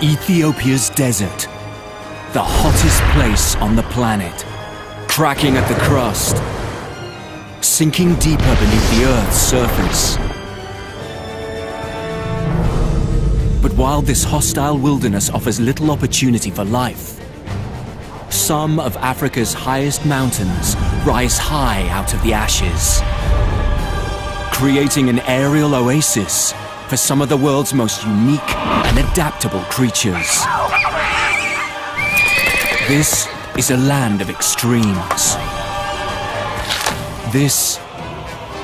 Ethiopia's desert, the hottest place on the planet, cracking at the crust, sinking deeper beneath the Earth's surface. But while this hostile wilderness offers little opportunity for life, some of Africa's highest mountains rise high out of the ashes, creating an aerial oasis for some of the world's most unique and adaptable creatures. This is a land of extremes. This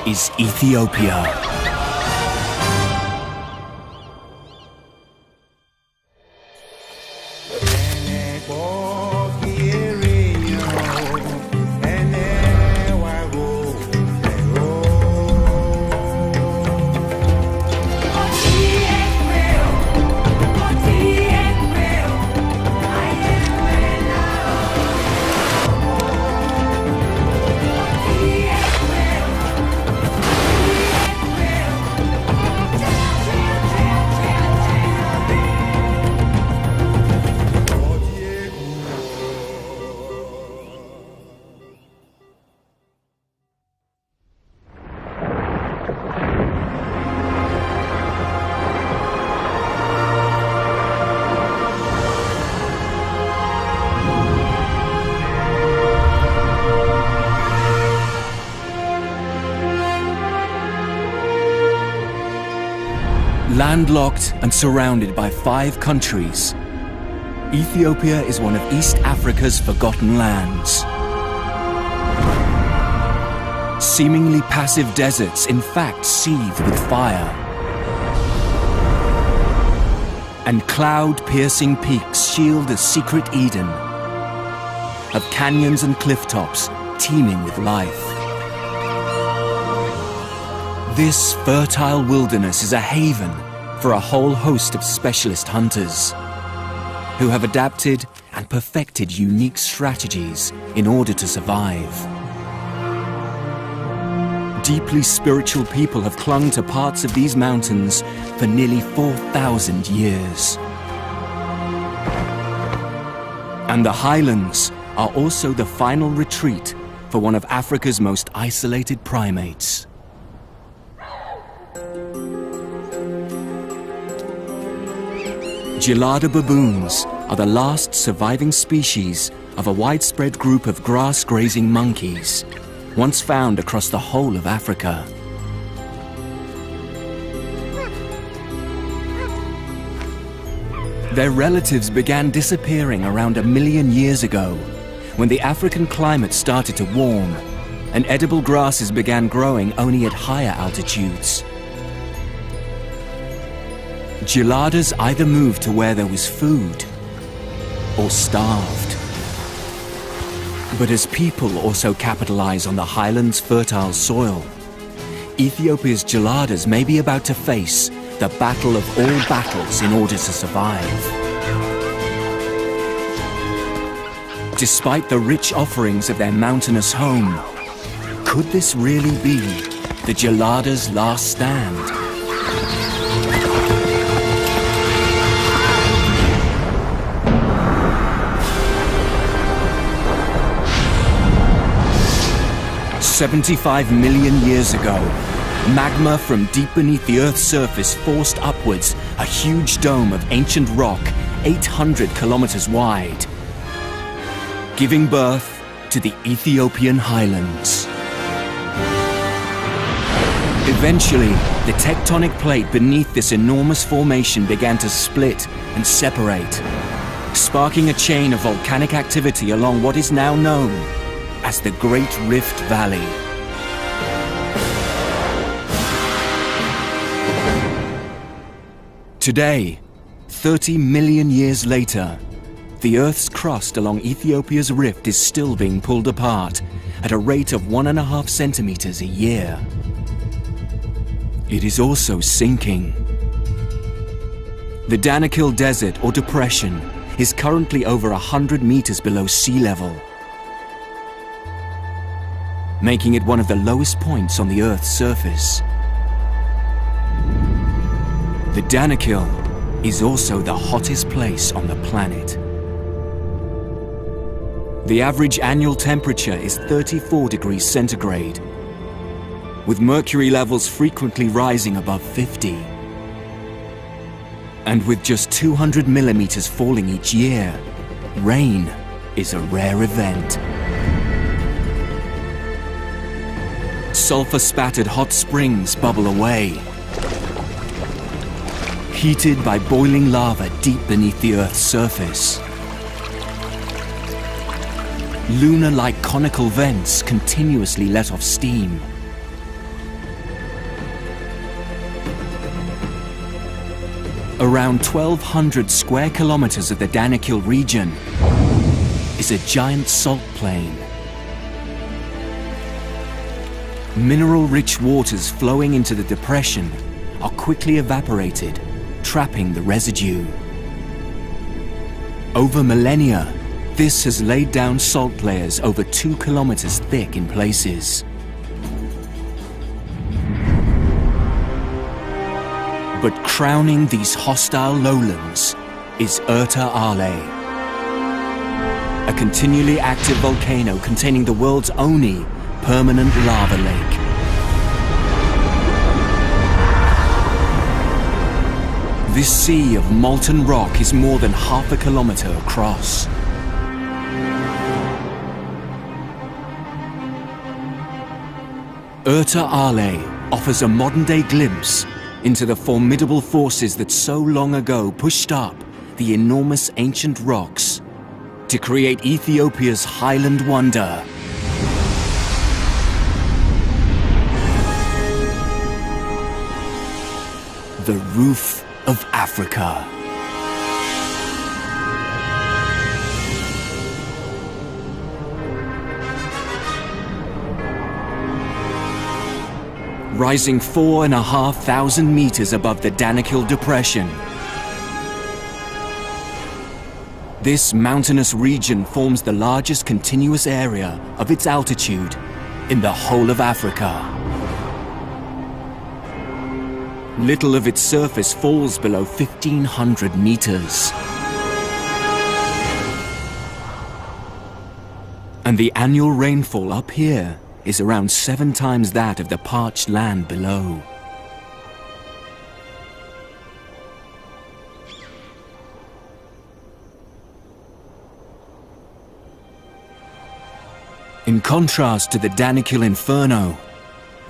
is Ethiopia. Landlocked and surrounded by 5 countries, Ethiopia is one of East Africa's forgotten lands. Seemingly passive deserts in fact seethe with fire. And cloud-piercing peaks shield a secret Eden of canyons and cliff tops teeming with life. This fertile wilderness is a haven for a whole host of specialist hunters who have adapted and perfected unique strategies in order to survive. Deeply spiritual people have clung to parts of these mountains for nearly 4,000 years. And the highlands are also the final retreat for one of Africa's most isolated primates. Gelada baboons are the last surviving species of a widespread group of grass-grazing monkeys, once found across the whole of Africa. Their relatives began disappearing around 1 million years ago, when the African climate started to warm, and edible grasses began growing only at higher altitudes. Geladas either moved to where there was food or starved. But as people also capitalize on the highlands' fertile soil, Ethiopia's geladas may be about to face the battle of all battles in order to survive. Despite the rich offerings of their mountainous home, could this really be the geladas' last stand? "75 million years ago, magma from deep beneath the Earth's surface forced upwards a huge dome of ancient rock 800 kilometers wide, giving birth to the Ethiopian highlands. Eventually, the tectonic plate beneath this enormous formation began to split and separate, sparking a chain of volcanic activity along what is now known as the Great Rift Valley. Today, 30 million years later, the Earth's crust along Ethiopia's rift is still being pulled apart at a rate of 1.5 centimeters a year. It is also sinking. The Danakil Desert or Depression is currently over 100 meters below sea level, making it one of the lowest points on the Earth's surface. The Danakil is also the hottest place on the planet. The average annual temperature is 34 degrees centigrade, with mercury levels frequently rising above 50. And with just 200 millimeters falling each year, rain is a rare event. Sulfur-spattered hot springs bubble away, heated by boiling lava deep beneath the Earth's surface. Lunar-like conical vents continuously let off steam. Around 1,200 square kilometers of the Danakil region is a giant salt plain. Mineral-rich waters flowing into the depression are quickly evaporated, trapping the residue. Over millennia, this has laid down salt layers over 2 kilometers thick in places. But crowning these hostile lowlands is Erta Ale, a continually active volcano containing the world's only permanent lava lake. This sea of molten rock is more than half a kilometer across. Erta Ale offers a modern-day glimpse into the formidable forces that so long ago pushed up the enormous ancient rocks to create Ethiopia's highland wonder. The roof of Africa. Rising 4,500 meters above the Danakil Depression. This mountainous region forms the largest continuous area of its altitude in the whole of Africa. Little of its surface falls below 1,500 meters. And the annual rainfall up here is around 7 times that of the parched land below. In contrast to the Danakil Inferno,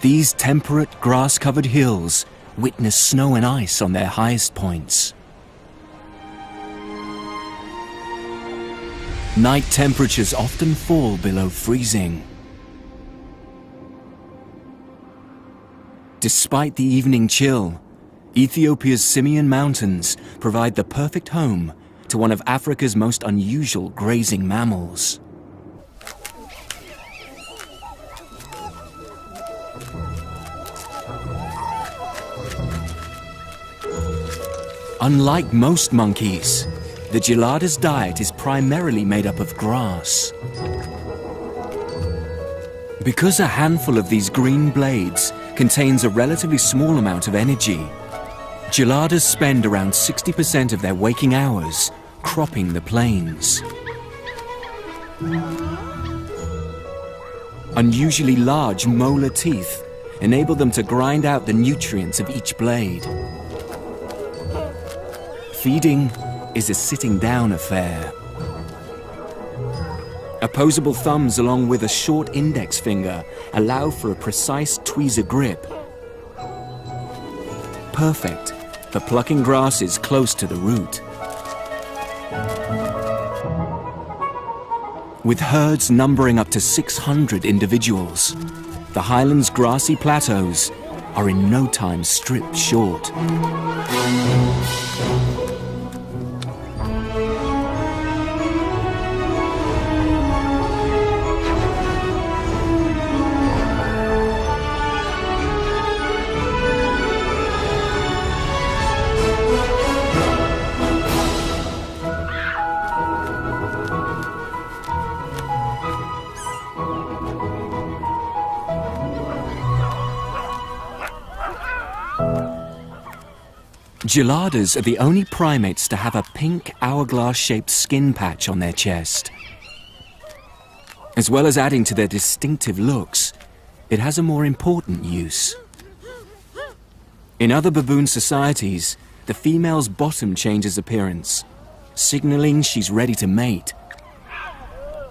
these temperate grass-covered hills witness snow and ice on their highest points. Night temperatures often fall below freezing. Despite the evening chill, Ethiopia's Simien Mountains provide the perfect home to one of Africa's most unusual grazing mammals. Unlike most monkeys, the gelada's diet is primarily made up of grass. Because a handful of these green blades contains a relatively small amount of energy, geladas spend around 60% of their waking hours cropping the plains. Unusually large molar teeth enable them to grind out the nutrients of each blade. Feeding is a sitting-down affair. Opposable thumbs along with a short index finger allow for a precise tweezer grip. Perfect for plucking grasses close to the root. With herds numbering up to 600 individuals, the highlands' grassy plateaus are in no time stripped short. Geladas are the only primates to have a pink hourglass-shaped skin patch on their chest. As well as adding to their distinctive looks, it has a more important use. In other baboon societies, the female's bottom changes appearance, signaling she's ready to mate.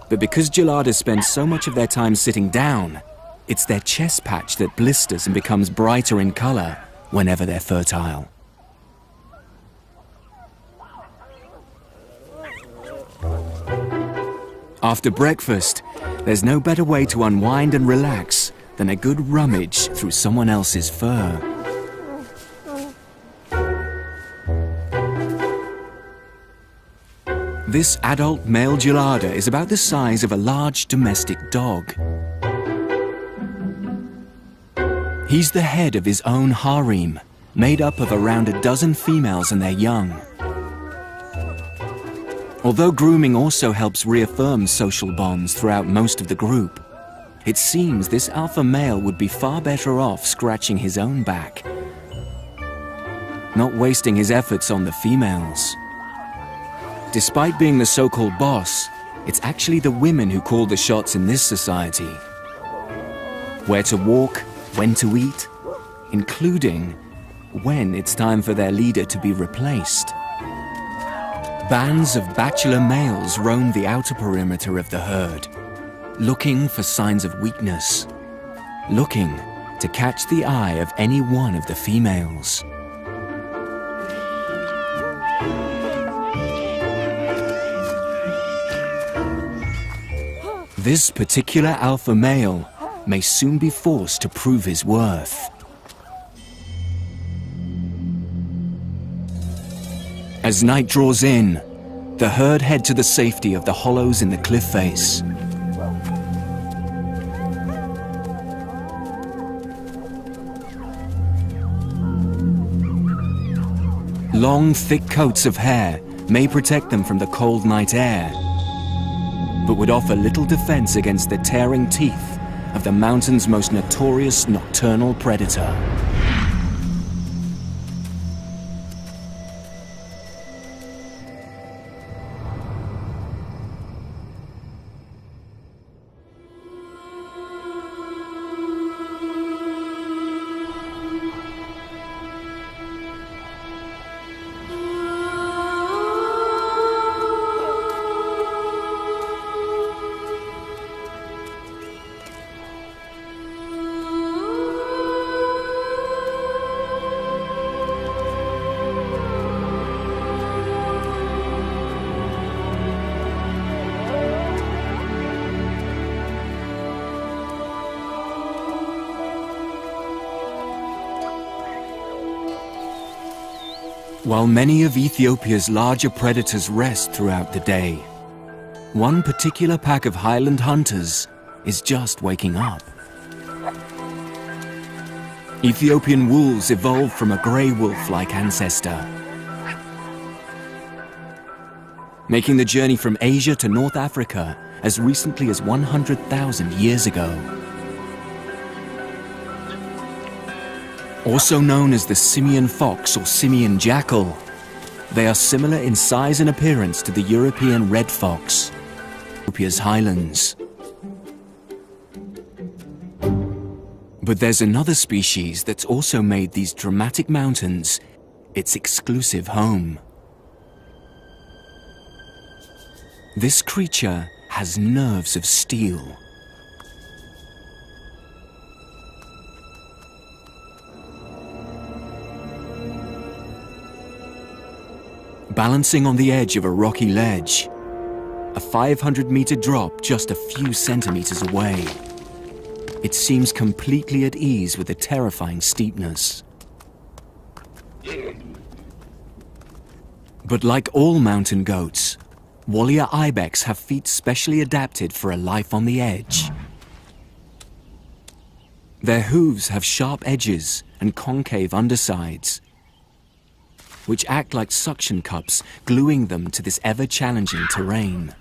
But because geladas spend so much of their time sitting down, it's their chest patch that blisters and becomes brighter in color whenever they're fertile. After breakfast, there's no better way to unwind and relax than a good rummage through someone else's fur. This adult male gelada is about the size of a large domestic dog. He's the head of his own harem, made up of around a dozen females and their young. Although grooming also helps reaffirm social bonds throughout most of the group, it seems this alpha male would be far better off scratching his own back, not wasting his efforts on the females. Despite being the so-called boss, it's actually the women who call the shots in this society. Where to walk, when to eat, including when it's time for their leader to be replaced. Bands of bachelor males roam the outer perimeter of the herd, looking for signs of weakness, looking to catch the eye of any one of the females. This particular alpha male may soon be forced to prove his worth. As night draws in, the herd head to the safety of the hollows in the cliff face. Long, thick coats of hair may protect them from the cold night air, but would offer little defense against the tearing teeth of the mountain's most notorious nocturnal predator. While many of Ethiopia's larger predators rest throughout the day, one particular pack of highland hunters is just waking up. Ethiopian wolves evolved from a grey wolf-like ancestor, making the journey from Asia to North Africa as recently as 100,000 years ago. Also known as the simian fox or simian jackal, they are similar in size and appearance to the European red fox, Ethiopia's highlands. But there's another species that's also made these dramatic mountains its exclusive home. This creature has nerves of steel. Balancing on the edge of a rocky ledge, a 500-meter drop just a few centimeters away, it seems completely at ease with the terrifying steepness. But like all mountain goats, Walia ibex have feet specially adapted for a life on the edge. Their hooves have sharp edges and concave undersides, which act like suction cups, gluing them to this ever-challenging terrain.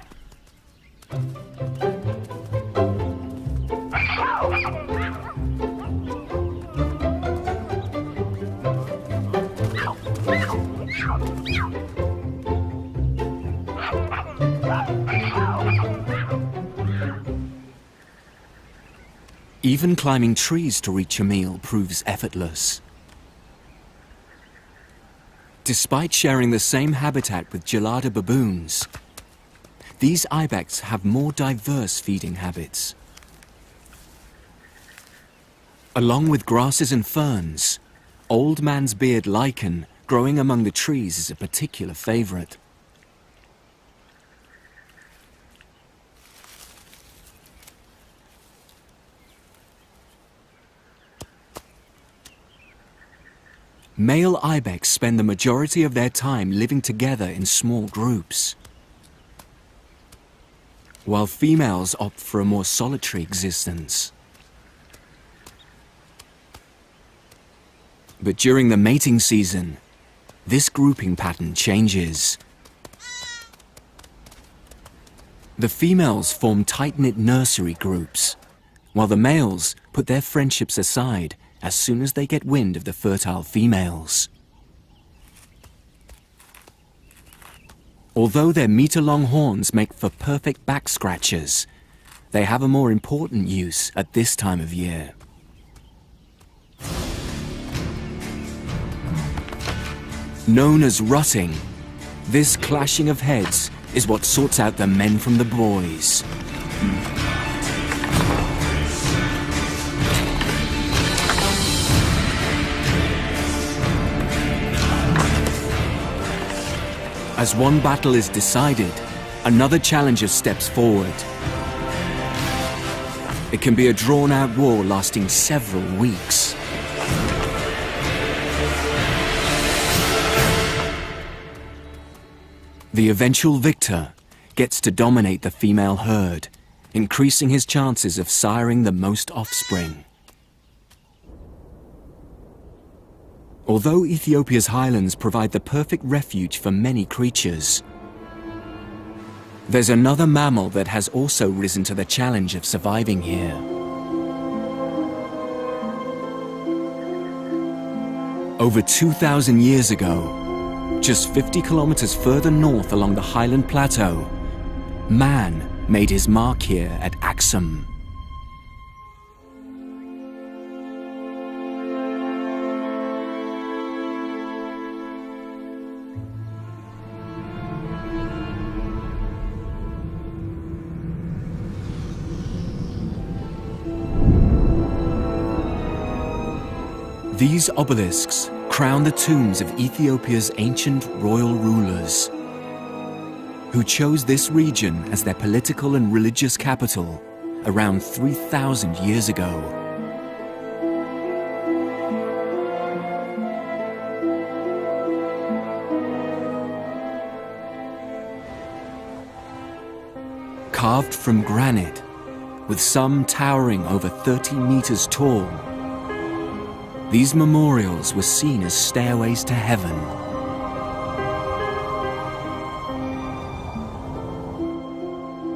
Even climbing trees to reach a meal proves effortless. Despite sharing the same habitat with gelada baboons, these ibex have more diverse feeding habits. Along with grasses and ferns, old man's beard lichen growing among the trees is a particular favorite. Male ibex spend the majority of their time living together in small groups, while females opt for a more solitary existence. But during the mating season, this grouping pattern changes. The females form tight-knit nursery groups, while the males put their friendships aside as soon as they get wind of the fertile females. Although their meter-long horns make for perfect back scratchers, they have a more important use at this time of year. Known as rutting, this clashing of heads is what sorts out the men from the boys. As one battle is decided, another challenger steps forward. It can be a drawn-out war lasting several weeks. The eventual victor gets to dominate the female herd, increasing his chances of siring the most offspring. Although Ethiopia's highlands provide the perfect refuge for many creatures, there's another mammal that has also risen to the challenge of surviving here. Over 2,000 years ago, just 50 kilometers further north along the highland plateau, man made his mark here at Axum. These obelisks crown the tombs of Ethiopia's ancient royal rulers, who chose this region as their political and religious capital around 3,000 years ago. Carved from granite, with some towering over 30 meters tall, these memorials were seen as stairways to heaven.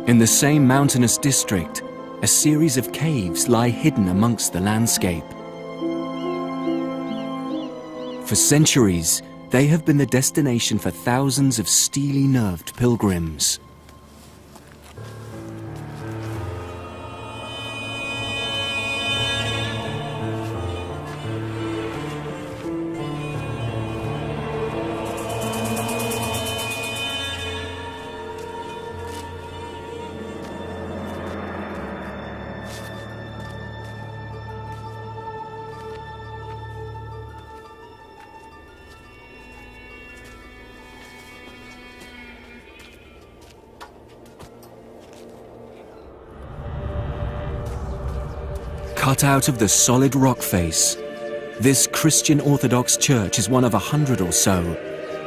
In the same mountainous district, a series of caves lie hidden amongst the landscape. For centuries, they have been the destination for thousands of steely-nerved pilgrims. Cut out of the solid rock face, this Christian Orthodox church is one of 100 or so,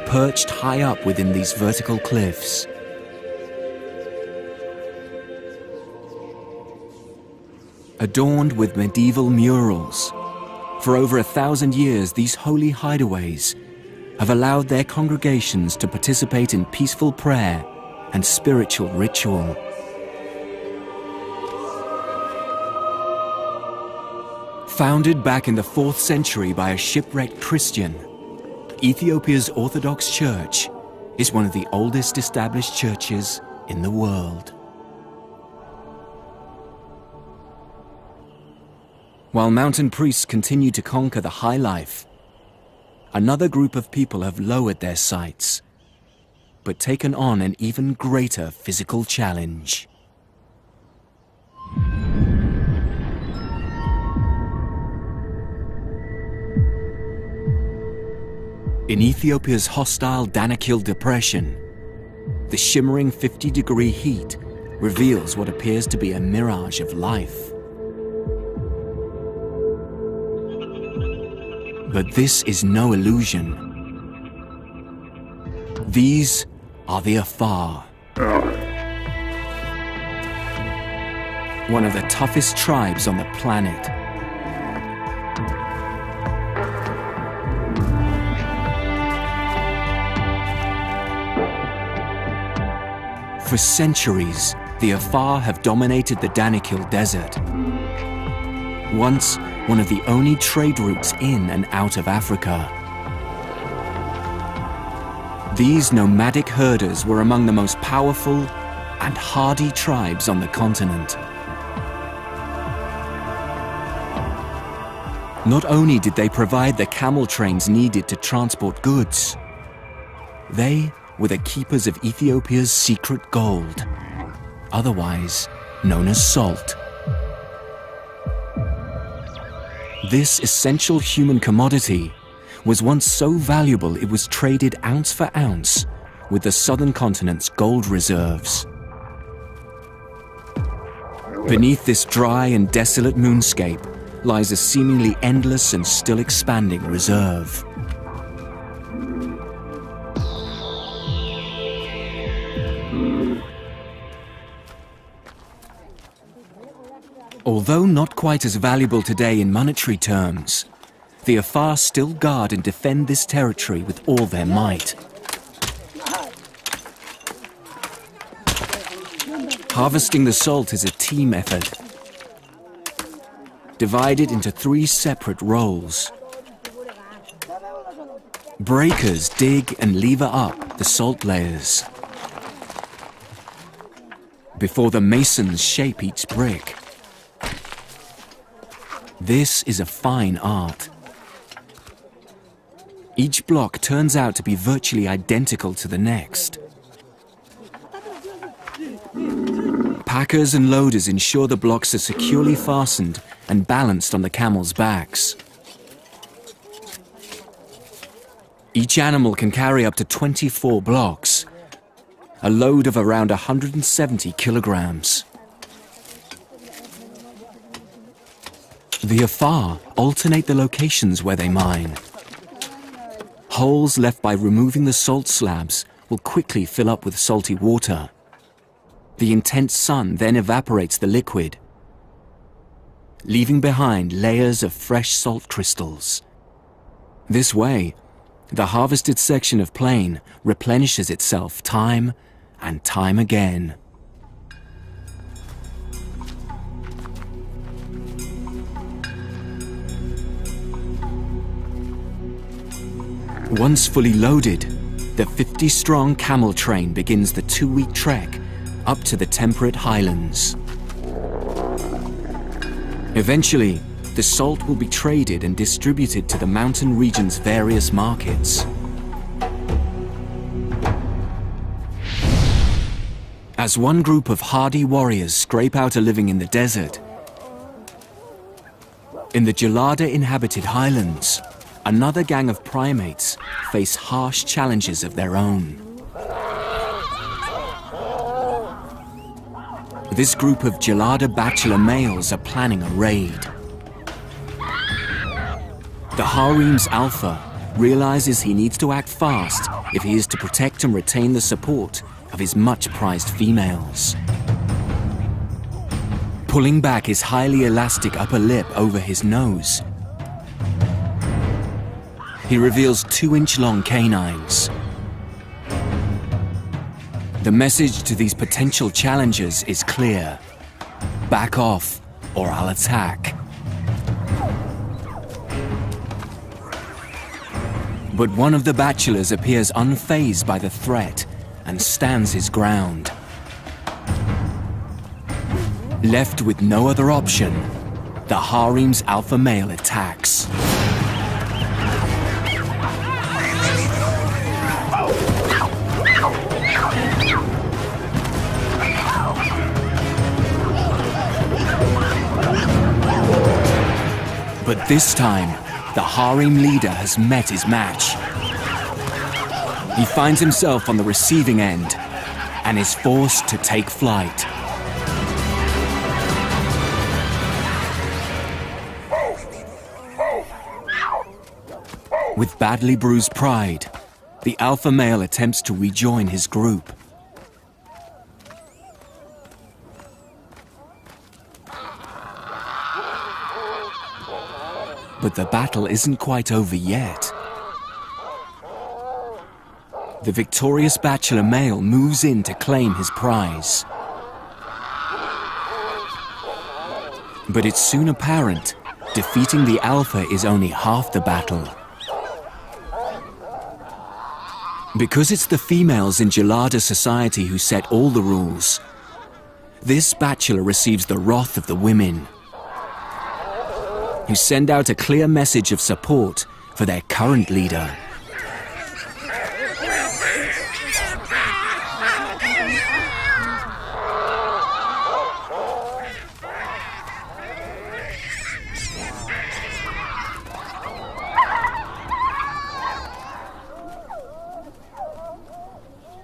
perched high up within these vertical cliffs. Adorned with medieval murals, for over 1,000 years these holy hideaways have allowed their congregations to participate in peaceful prayer and spiritual ritual. Founded back in the 4th century by a shipwrecked Christian, Ethiopia's Orthodox Church is one of the oldest established churches in the world. While mountain priests continue to conquer the high life, another group of people have lowered their sights, but taken on an even greater physical challenge. In Ethiopia's hostile Danakil Depression, the shimmering 50-degree heat reveals what appears to be a mirage of life. But this is no illusion. These are the Afar, one of the toughest tribes on the planet. For centuries, the Afar have dominated the Danakil Desert, once one of the only trade routes in and out of Africa. These nomadic herders were among the most powerful and hardy tribes on the continent. Not only did they provide the camel trains needed to transport goods, they were the keepers of Ethiopia's secret gold, otherwise known as salt. This essential human commodity was once so valuable it was traded ounce for ounce with the southern continent's gold reserves. Beneath this dry and desolate moonscape lies a seemingly endless and still expanding reserve. Although not quite as valuable today in monetary terms, the Afar still guard and defend this territory with all their might. Harvesting the salt is a team effort, divided into 3 separate roles. Breakers dig and lever up the salt layers, before the masons shape each brick. This is a fine art. Each block turns out to be virtually identical to the next. Packers and loaders ensure the blocks are securely fastened and balanced on the camels' backs. Each animal can carry up to 24 blocks, a load of around 170 kilograms. The Afar alternate the locations where they mine. Holes left by removing the salt slabs will quickly fill up with salty water. The intense sun then evaporates the liquid, leaving behind layers of fresh salt crystals. This way, the harvested section of plain replenishes itself time and time again. Once fully loaded, the 50-strong camel train begins the 2-week trek up to the temperate highlands. Eventually, the salt will be traded and distributed to the mountain region's various markets. As one group of hardy warriors scrape out a living in the desert, in the Gelada-inhabited highlands, another gang of primates face harsh challenges of their own. This group of Gelada bachelor males are planning a raid. The harem's alpha realizes he needs to act fast if he is to protect and retain the support of his much-prized females. Pulling back his highly elastic upper lip over his nose, he reveals 2-inch-long canines. The message to these potential challengers is clear: back off, or I'll attack. But one of the bachelors appears unfazed by the threat and stands his ground. Left with no other option, the harem's alpha male attacks. But this time, the harem leader has met his match. He finds himself on the receiving end and is forced to take flight. With badly bruised pride, the alpha male attempts to rejoin his group. But the battle isn't quite over yet. The victorious bachelor male moves in to claim his prize. But it's soon apparent, defeating the alpha is only half the battle. Because it's the females in Gelada society who set all the rules, this bachelor receives the wrath of the women, who send out a clear message of support for their current leader.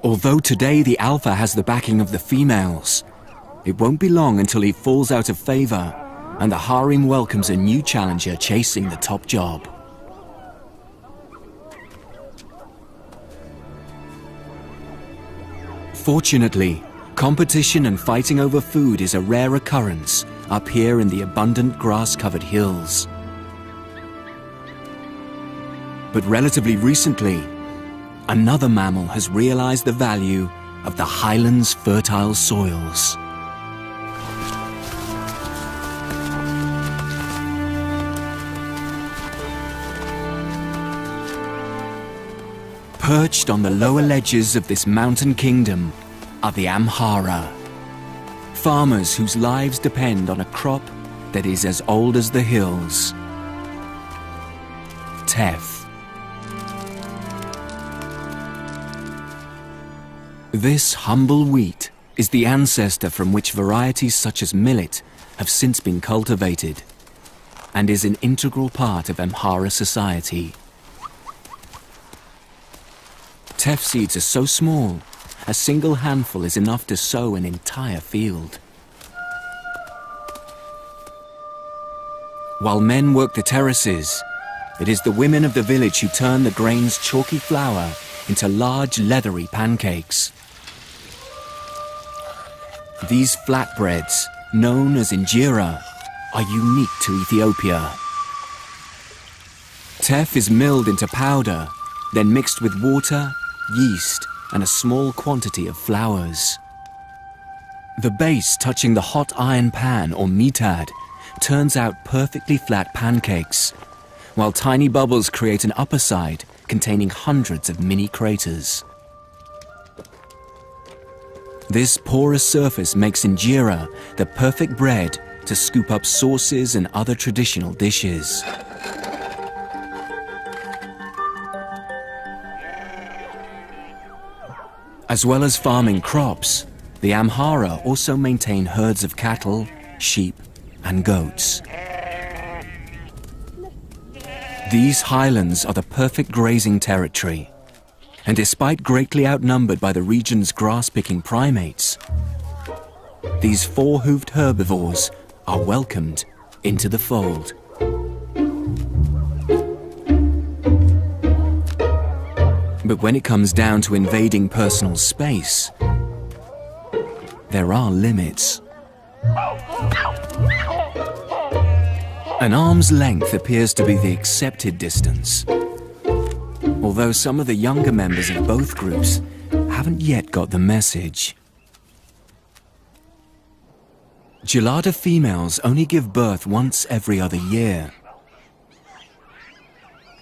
Although today the alpha has the backing of the females, it won't be long until he falls out of favor and the harem welcomes a new challenger chasing the top job. Fortunately, competition and fighting over food is a rare occurrence up here in the abundant grass-covered hills. But relatively recently, another mammal has realized the value of the highlands' fertile soils. Perched on the lower ledges of this mountain kingdom are the Amhara, farmers whose lives depend on a crop that is as old as the hills. Teff. This humble wheat is the ancestor from which varieties such as millet have since been cultivated, and is an integral part of Amhara society. Teff seeds are so small, a single handful is enough to sow an entire field. While men work the terraces, it is the women of the village who turn the grain's chalky flour into large leathery pancakes. These flatbreads, known as injera, are unique to Ethiopia. Teff is milled into powder, then mixed with water, yeast, and a small quantity of flours. The base touching the hot iron pan or mitad turns out perfectly flat pancakes, while tiny bubbles create an upper side containing hundreds of mini craters. This porous surface makes injera the perfect bread to scoop up sauces and other traditional dishes. As well as farming crops, the Amhara also maintain herds of cattle, sheep, and goats. These highlands are the perfect grazing territory, and despite greatly outnumbered by the region's grass-picking primates, these four-hoofed herbivores are welcomed into the fold. But when it comes down to invading personal space, there are limits. An arm's length appears to be the accepted distance, although some of the younger members of both groups haven't yet got the message. Gelada females only give birth once every other year,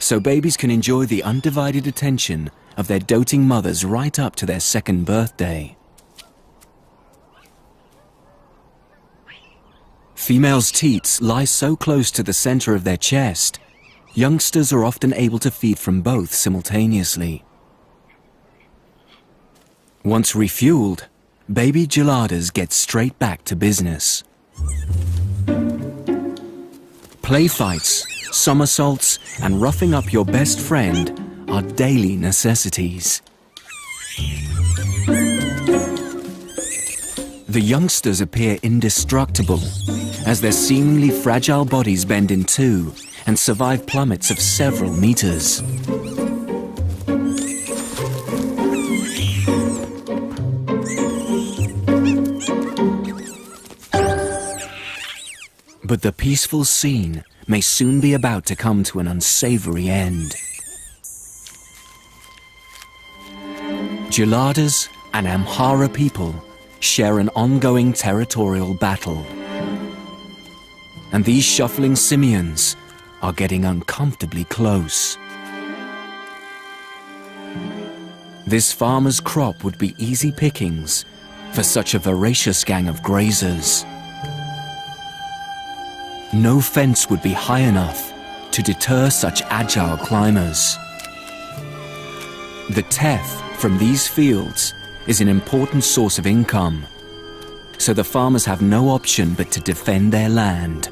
so babies can enjoy the undivided attention of their doting mothers right up to their second birthday. Females' teats lie so close to the center of their chest, youngsters are often able to feed from both simultaneously. Once refueled, baby geladas get straight back to business. Play fights, somersaults, and roughing up your best friend are daily necessities. The youngsters appear indestructible, as their seemingly fragile bodies bend in two and survive plummets of several meters. But the peaceful scene may soon be about to come to an unsavory end. Geladas and Amhara people share an ongoing territorial battle. And these shuffling simians are getting uncomfortably close. This farmer's crop would be easy pickings for such a voracious gang of grazers. No fence would be high enough to deter such agile climbers. The teff from these fields is an important source of income, so the farmers have no option but to defend their land.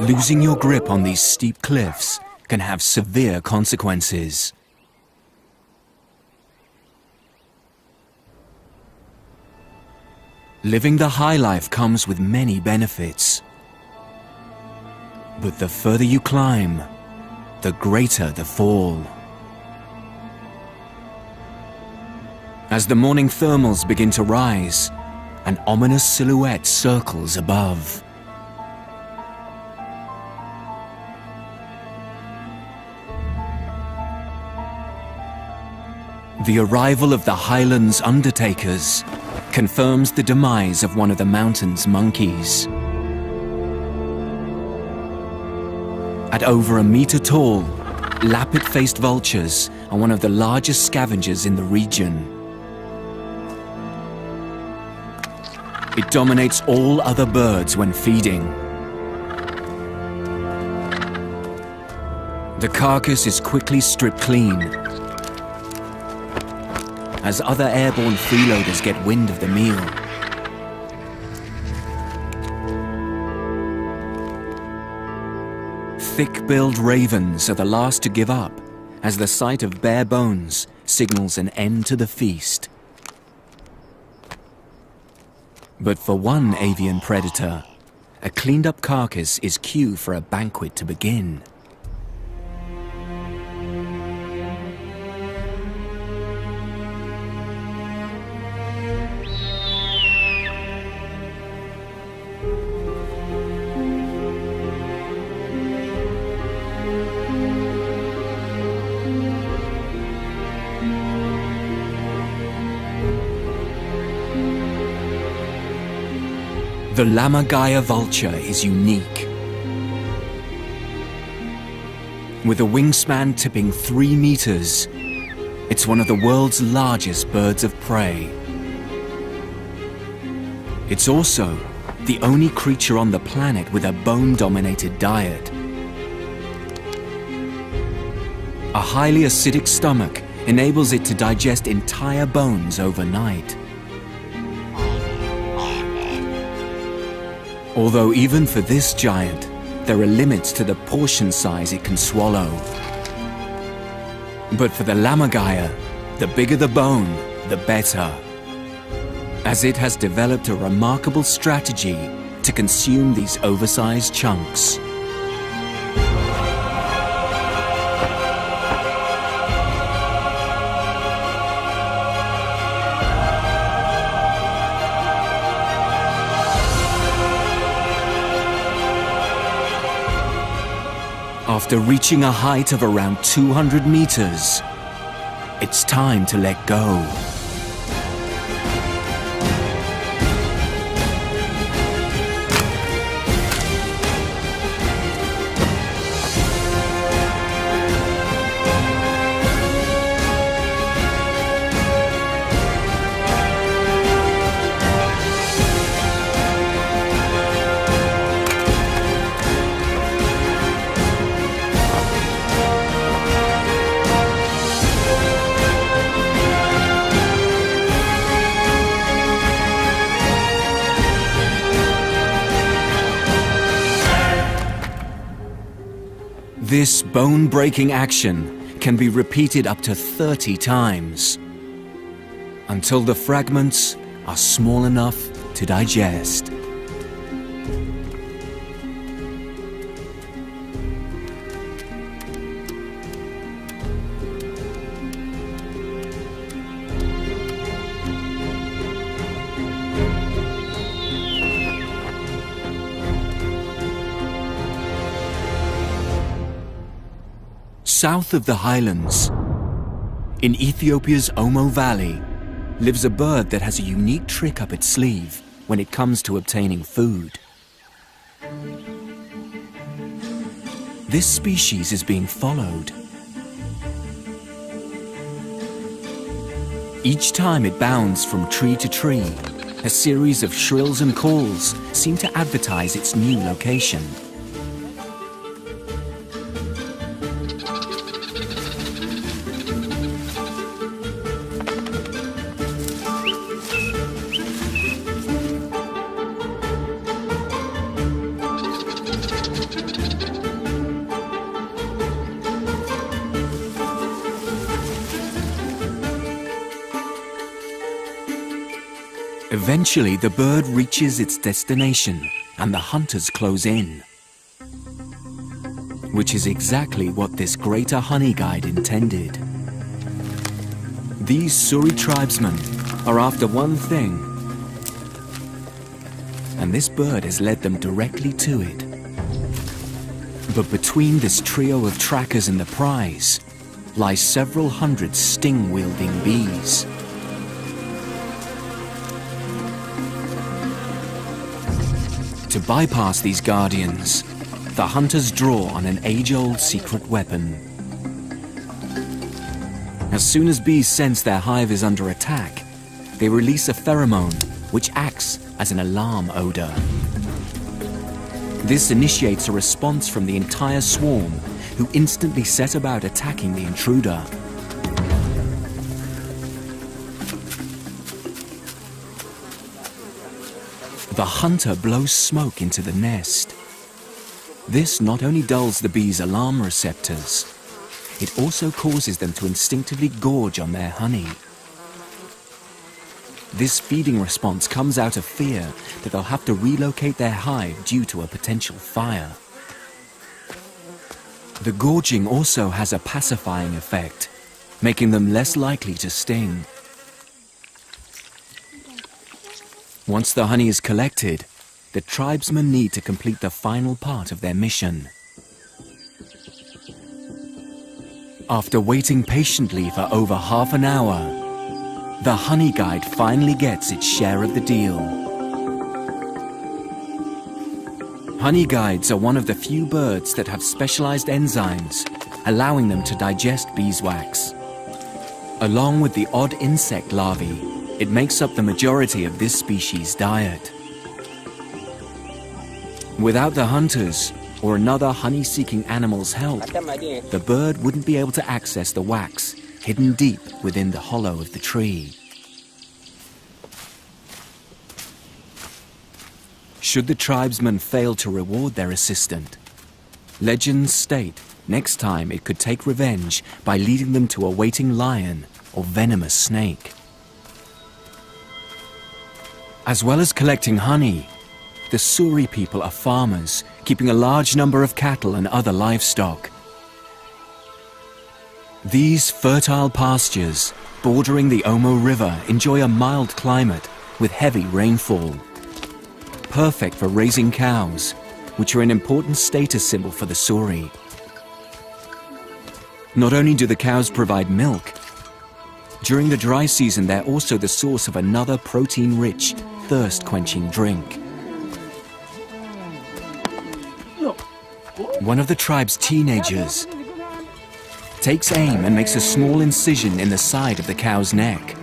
Losing your grip on these steep cliffs can have severe consequences. Living the high life comes with many benefits. But the further you climb, the greater the fall. As the morning thermals begin to rise, an ominous silhouette circles above. The arrival of the Highlands Undertakers confirms the demise of one of the mountain's monkeys. At over a meter tall, lappet-faced vultures are one of the largest scavengers in the region. It dominates all other birds when feeding. The carcass is quickly stripped clean, as other airborne freeloaders get wind of the meal. Thick-billed ravens are the last to give up, as the sight of bare bones signals an end to the feast. But for one avian predator, a cleaned-up carcass is cue for a banquet to begin. The Lammergeier vulture is unique. With a wingspan tipping 3 meters, it's one of the world's largest birds of prey. It's also the only creature on the planet with a bone-dominated diet. A highly acidic stomach enables it to digest entire bones overnight. Although even for this giant, there are limits to the portion size it can swallow. But for the Lammergeier, the bigger the bone, the better, as it has developed a remarkable strategy to consume these oversized chunks. After reaching a height of around 200 meters, it's time to let go. This bone-breaking action can be repeated up to 30 times until the fragments are small enough to digest. South of the highlands, in Ethiopia's Omo Valley, lives a bird that has a unique trick up its sleeve when it comes to obtaining food. This species is being followed. Each time it bounds from tree to tree, a series of shrills and calls seem to advertise its new location. Eventually, the bird reaches its destination and the hunters close in. Which is exactly what this greater honey guide intended. These Suri tribesmen are after one thing, and this bird has led them directly to it. But between this trio of trackers and the prize lie several hundred sting-wielding bees. To bypass these guardians, the hunters draw on an age-old secret weapon. As soon as bees sense their hive is under attack, they release a pheromone which acts as an alarm odor. This initiates a response from the entire swarm, who instantly set about attacking the intruder. The hunter blows smoke into the nest. This not only dulls the bees' alarm receptors, it also causes them to instinctively gorge on their honey. This feeding response comes out of fear that they'll have to relocate their hive due to a potential fire. The gorging also has a pacifying effect, making them less likely to sting. Once the honey is collected, the tribesmen need to complete the final part of their mission. After waiting patiently for over half an hour, the honey guide finally gets its share of the deal. Honey guides are one of the few birds that have specialized enzymes, allowing them to digest beeswax. Along with the odd insect larvae, it makes up the majority of this species' diet. Without the hunters or another honey-seeking animal's help, the bird wouldn't be able to access the wax hidden deep within the hollow of the tree. Should the tribesmen fail to reward their assistant, legends state next time it could take revenge by leading them to a waiting lion or venomous snake. As well as collecting honey, the Suri people are farmers, keeping a large number of cattle and other livestock. These fertile pastures, bordering the Omo River, enjoy a mild climate with heavy rainfall. Perfect for raising cows, which are an important status symbol for the Suri. Not only do the cows provide milk, during the dry season they're also the source of another protein-rich, thirst-quenching drink. One of the tribe's teenagers takes aim and makes a small incision in the side of the cow's neck.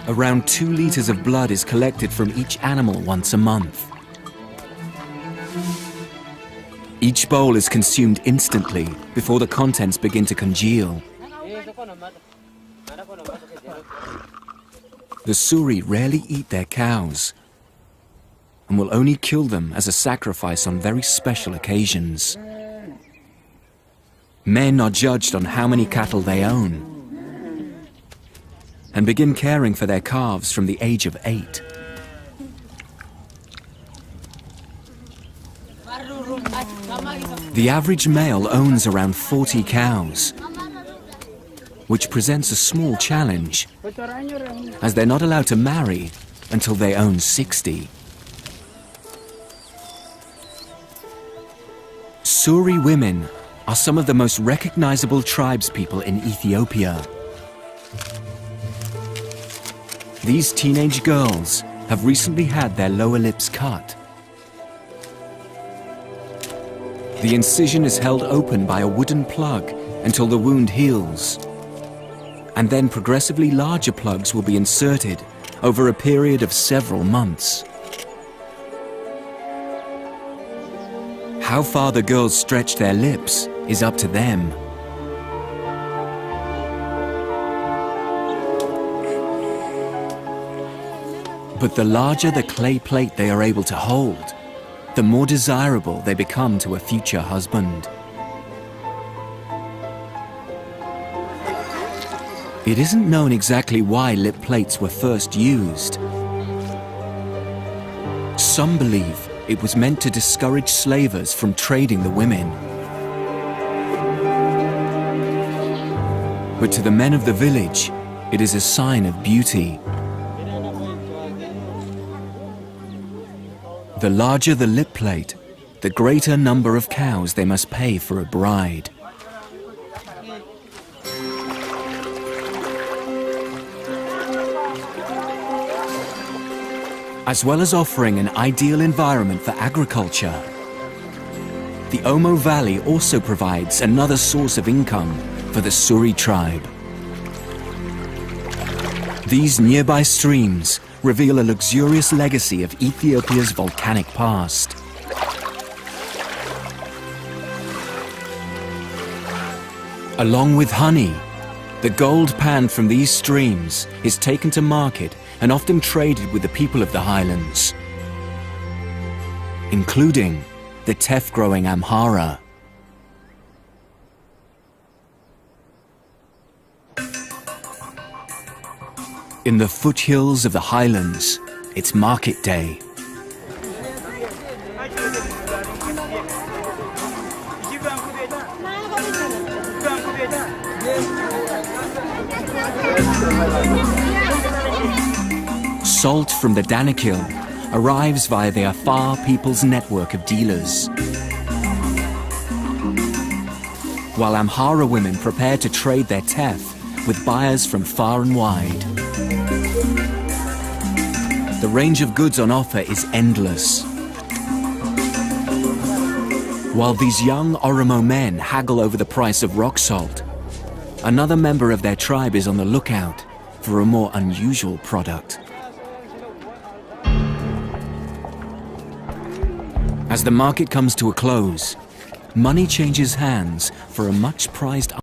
Around 2 liters of blood is collected from each animal once a month. Each bowl is consumed instantly before the contents begin to congeal. The Suri rarely eat their cows and will only kill them as a sacrifice on very special occasions. Men are judged on how many cattle they own and begin caring for their calves from the age of 8. The average male owns around 40 cows, which presents a small challenge, as they're not allowed to marry until they own 60. Suri women are some of the most recognizable tribespeople in Ethiopia. These teenage girls have recently had their lower lips cut. The incision is held open by a wooden plug until the wound heals, and then progressively larger plugs will be inserted over a period of several months. How far the girls stretch their lips is up to them. But the larger the clay plate they are able to hold, the more desirable they become to a future husband. It isn't known exactly why lip plates were first used. Some believe it was meant to discourage slavers from trading the women. But to the men of the village, it is a sign of beauty. The larger the lip plate, the greater number of cows they must pay for a bride. As well as offering an ideal environment for agriculture, the Omo Valley also provides another source of income for the Suri tribe. These nearby streams reveal a luxurious legacy of Ethiopia's volcanic past. Along with honey, the gold panned from these streams is taken to market and often traded with the people of the highlands, including the teff-growing Amhara. In the foothills of the highlands, it's market day. Salt from the Danakil arrives via the Afar people's network of dealers, while Amhara women prepare to trade their teff with buyers from far and wide. The range of goods on offer is endless. While these young Oromo men haggle over the price of rock salt, another member of their tribe is on the lookout for a more unusual product. As the market comes to a close, money changes hands for a much prized